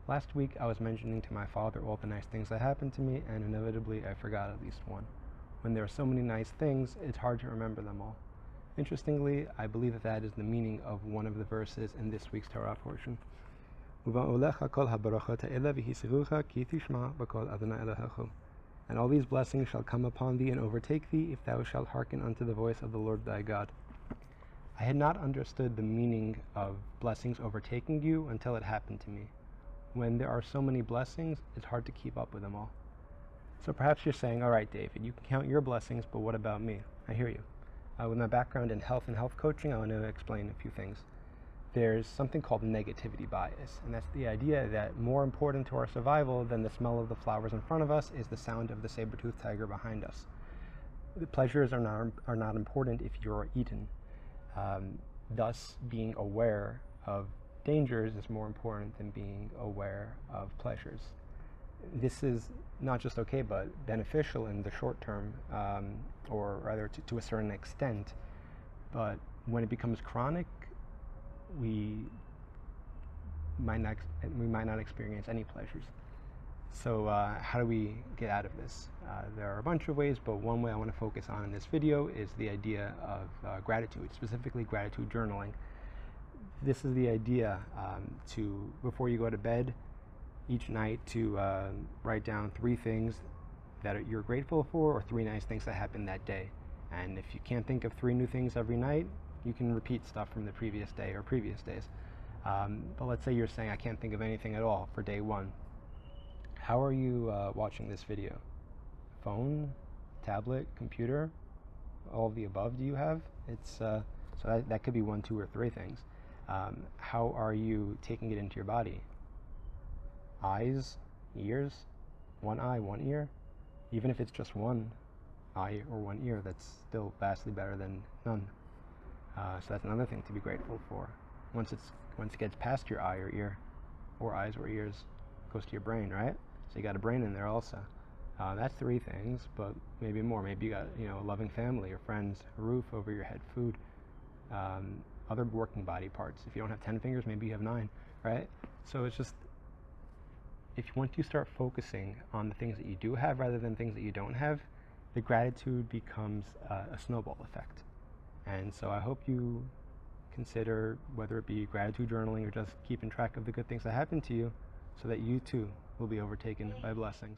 Last week I was mentioning to my father all the nice things that happened to me, and inevitably I forgot at least one. When there are so many nice things, it's hard to remember them all. Interestingly, I believe that is the meaning of one of the verses in this week's Torah portion. And all these blessings shall come upon thee and overtake thee, if thou shalt hearken unto the voice of the Lord thy God. I had not understood the meaning of blessings overtaking you until it happened to me. When there are so many blessings, it's hard to keep up with them all. So perhaps you're saying, all right, David, you can count your blessings, but what about me? I hear you. With my background in health and health coaching, I want to explain a few things. There's something called negativity bias, and that's the idea that more important to our survival than the smell of the flowers in front of us is the sound of the saber-toothed tiger behind us. The pleasures are not important if you're eaten. Thus, being aware of dangers is more important than being aware of pleasures. This is not just okay, but beneficial in the short term, or rather to a certain extent. But when it becomes chronic, we might not experience any pleasures. So how do we get out of this? There are a bunch of ways, but one way I want to focus on in this video is the idea of gratitude, specifically gratitude journaling. This is the idea to, before you go to bed each night, to write down 3 things that you're grateful for, or 3 nice things that happened that day. And if you can't think of 3 new things every night, you can repeat stuff from the previous day or previous days. But let's say you're saying, I can't think of anything at all for day 1. How are you watching this video? Phone, tablet, computer, all of the above do you have? So that could be 1, 2, or 3 things. How are you taking it into your body? Eyes, ears, 1 eye, 1 ear? Even if it's just 1 eye or 1 ear, that's still vastly better than none. So that's another thing to be grateful for. Once it gets past your eye or ear, or eyes or ears, it goes to your brain, right? So you got a brain in there also. That's 3 things, but maybe more. Maybe you got a loving family or friends, a roof over your head, food, other working body parts. If you don't have 10 fingers, maybe you have 9, right? So it's just, once you start focusing on the things that you do have rather than things that you don't have, the gratitude becomes a snowball effect. And so I hope you consider, whether it be gratitude journaling or just keeping track of the good things that happen to you, so that you too will be overtaken by blessings.